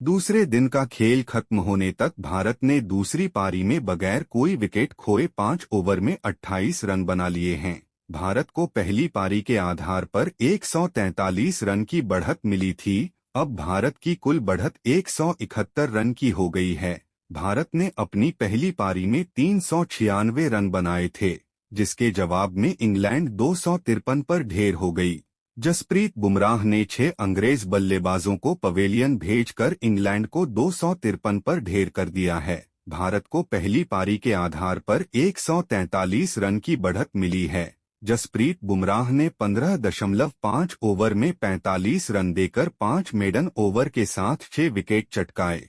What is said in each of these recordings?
दूसरे दिन का खेल खत्म होने तक भारत ने दूसरी पारी में बगैर कोई विकेट खोए 5 ओवर में 28 रन बना लिए हैं। भारत को पहली पारी के आधार पर 143 रन की बढ़त मिली थी। अब भारत की कुल बढ़त 171 रन की हो गई है। भारत ने अपनी पहली पारी में 396 रन बनाए थे, जिसके जवाब में इंग्लैंड 253 पर ढेर हो गई। जसप्रीत बुमराह ने 6 अंग्रेज बल्लेबाजों को पवेलियन भेजकर इंग्लैंड को 253 पर ढेर कर दिया है। भारत को पहली पारी के आधार पर 143 रन की बढ़त मिली है। जसप्रीत बुमराह ने 15.5 ओवर में 45 रन देकर 5 मेडन ओवर के साथ 6 विकेट चटकाए।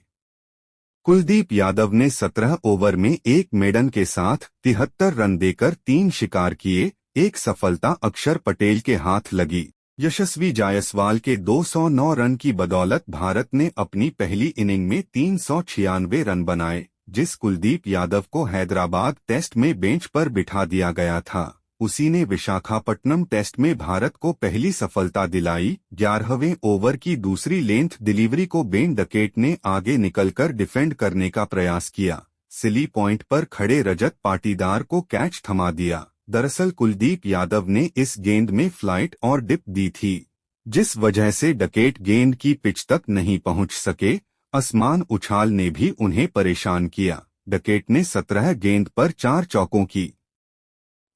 कुलदीप यादव ने 17 ओवर में 1 मेडन के साथ 73 रन देकर 3 शिकार किए। एक सफलता अक्षर पटेल के हाथ लगी। यशस्वी जायसवाल के 209 रन की बदौलत भारत ने अपनी पहली इनिंग में 396 रन बनाए। जिस कुलदीप यादव को हैदराबाद टेस्ट में बेंच पर बिठा दिया गया था, उसी ने विशाखापट्टनम टेस्ट में भारत को पहली सफलता दिलाई। 11वें ओवर की दूसरी लेंथ डिलीवरी को बेन डकेट ने आगे निकलकर डिफेंड करने का प्रयास किया। सिली पॉइंट पर खड़े रजत पाटीदार को कैच थमा दिया। दरअसल कुलदीप यादव ने इस गेंद में फ्लाइट और डिप दी थी, जिस वजह से डकेट गेंद की पिच तक नहीं पहुंच सके। आसमान उछाल ने भी उन्हें परेशान किया। डकेट ने 17 गेंद पर 4 चौकों की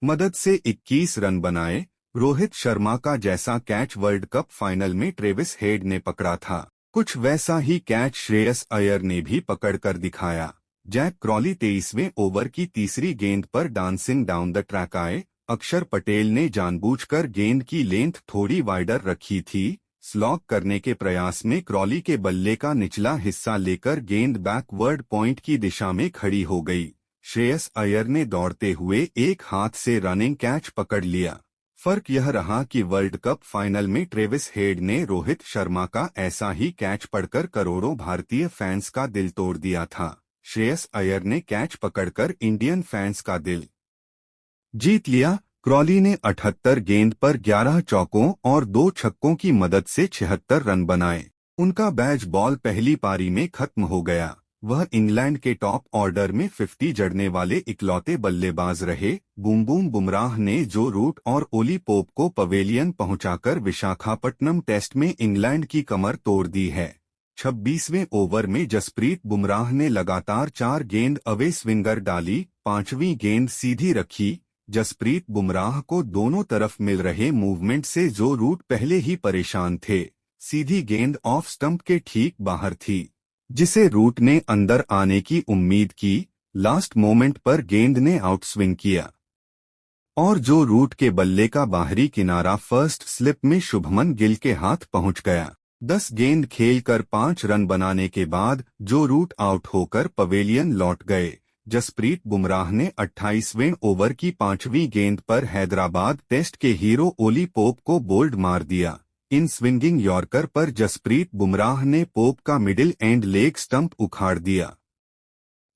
मदद से 21 रन बनाए। रोहित शर्मा का जैसा कैच वर्ल्ड कप फाइनल में ट्रेविस हेड ने पकड़ा था, कुछ वैसा ही कैच श्रेयस अय्यर ने भी पकड़कर दिखाया। जैक क्रॉली 23वें ओवर की तीसरी गेंद पर डांसिंग डाउन द ट्रैक आए। अक्षर पटेल ने जानबूझकर गेंद की लेंथ थोड़ी वाइडर रखी थी। स्लॉग करने के प्रयास में क्रॉली के बल्ले का निचला हिस्सा लेकर गेंद बैकवर्ड पॉइंट की दिशा में खड़ी हो गई। श्रेयस अय्यर ने दौड़ते हुए एक हाथ से रनिंग कैच पकड़ लिया। फर्क यह रहा कि वर्ल्ड कप फाइनल में ट्रेविस हेड ने रोहित शर्मा का ऐसा ही कैच पकड़कर करोड़ों भारतीय फैंस का दिल तोड़ दिया था। श्रेयस अय्यर ने कैच पकड़कर इंडियन फैंस का दिल जीत लिया। क्रॉली ने 78 गेंद पर 11 चौकों और 2 छक्कों की मदद से 76 रन बनाए। उनका बैज बॉल पहली पारी में खत्म हो गया। वह इंग्लैंड के टॉप ऑर्डर में 50 जड़ने वाले इकलौते बल्लेबाज रहे। बूम बूम बुमराह ने जो रूट और ओली पोप को पवेलियन पहुंचाकर विशाखापट्टनम टेस्ट में इंग्लैंड की कमर तोड़ दी है। 26वें ओवर में जसप्रीत बुमराह ने लगातार 4 गेंद अवे स्विंगर डाली। 5वीं गेंद सीधी रखी। जसप्रीत बुमराह को दोनों तरफ मिल रहे मूवमेंट से जो रूट पहले ही परेशान थे। सीधी गेंद ऑफ स्टंप के ठीक बाहर थी, जिसे रूट ने अंदर आने की उम्मीद की। लास्ट मोमेंट पर गेंद ने आउट स्विंग किया और जो रूट के बल्ले का बाहरी किनारा फर्स्ट स्लिप में शुभमन गिल के हाथ पहुंच गया। 10 गेंद खेलकर 5 रन बनाने के बाद जो रूट आउट होकर पवेलियन लौट गए। जसप्रीत बुमराह ने 28वें ओवर की 5वीं गेंद पर हैदराबाद टेस्ट के हीरो ओली पोप को बोल्ड मार दिया। इन स्विंगिंग यॉर्कर पर जसप्रीत बुमराह ने पोप का मिडिल एंड लेग स्टंप उखाड़ दिया।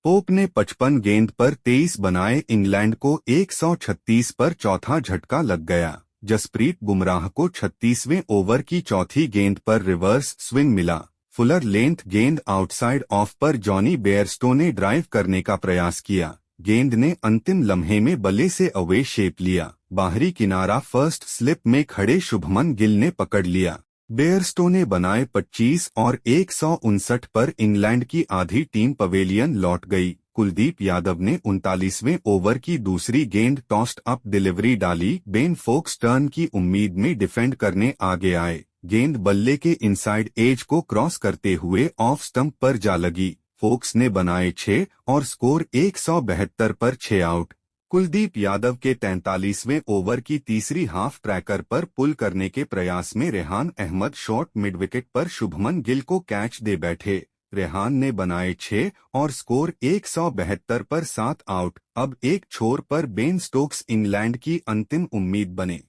पोप ने 55 गेंद पर 23 बनाए। इंग्लैंड को 136 पर चौथा झटका लग गया। जसप्रीत बुमराह को 36वें ओवर की चौथी गेंद पर रिवर्स स्विंग मिला। फुलर लेंथ गेंद आउटसाइड ऑफ पर जॉनी बेयरस्टो ने ड्राइव करने का प्रयास किया। गेंद ने अंतिम लम्हे में बल्ले से अवे शेप लिया। बाहरी किनारा फर्स्ट स्लिप में खड़े शुभमन गिल ने पकड़ लिया। बेयरस्टो ने बनाए 25 और 159 पर इंग्लैंड की आधी टीम पवेलियन लौट गई। कुलदीप यादव ने 39वें ओवर की दूसरी गेंद टॉस्ड अप डिलीवरी डाली। बेन फोक्स टर्न की उम्मीद में डिफेंड करने आगे आए। गेंद बल्ले के इनसाइड एज को क्रॉस करते हुए ऑफ स्टंप पर जा लगी। फोक्स ने बनाए 6 और स्कोर 172 पर 6 आउट। कुलदीप यादव के 43वें ओवर की तीसरी हाफ ट्रैकर पर पुल करने के प्रयास में Rehan Ahmed short midwicket पर शुभमन गिल को कैच दे बैठे। रेहान ने बनाए 6 और स्कोर 172 पर 7 आउट। अब एक छोर पर बेन स्टोक्स इंग्लैंड की अंतिम उम्मीद बने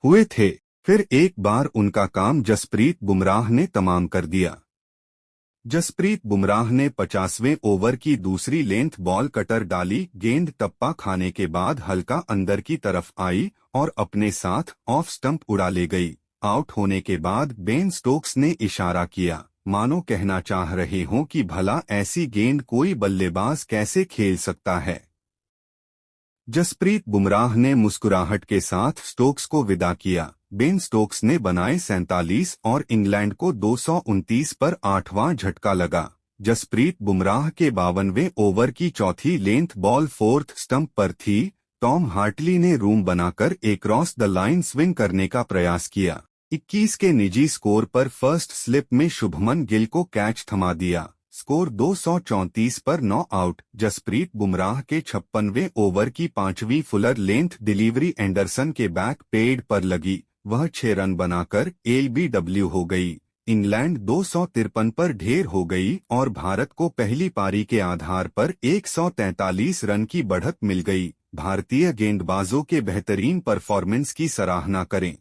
हुए थे। फिर एक बार उनका काम जसप्रीत बुमराह ने तमाम कर दिया। जसप्रीत बुमराह ने 50वें ओवर की दूसरी लेंथ बॉल कटर डाली। गेंद टप्पा खाने के बाद हल्का अंदर की तरफ आई और अपने साथ ऑफ स्टंप उड़ा ले गई। आउट होने के बाद बेन स्टोक्स ने इशारा किया, मानो कहना चाह रहे हों कि भला ऐसी गेंद कोई बल्लेबाज कैसे खेल सकता है। जसप्रीत बुमराह ने मुस्कुराहट के साथ स्टोक्स को विदा किया। बेन स्टोक्स ने बनाए 47 और इंग्लैंड को 229 पर 8वां झटका लगा। जसप्रीत बुमराह के 52वें ओवर की चौथी लेंथ बॉल फोर्थ स्टंप पर थी। टॉम हार्टली ने रूम बनाकर एक क्रॉस द लाइन स्विंग करने का प्रयास किया। 21 के निजी स्कोर पर फर्स्ट स्लिप में शुभमन गिल को कैच थमा दिया। स्कोर 234 पर 9 आउट। जसप्रीत बुमराह के 56वें ओवर की 5वीं फुलर लेंथ डिलीवरी एंडरसन के बैक पेड पर लगी। वह 6 रन बनाकर एलबीडब्ल्यू हो गई। इंग्लैंड 253 पर ढेर हो गई और भारत को पहली पारी के आधार पर 143 रन की बढ़त मिल गई। भारतीय गेंदबाजों के बेहतरीन परफॉर्मेंस की सराहना करें।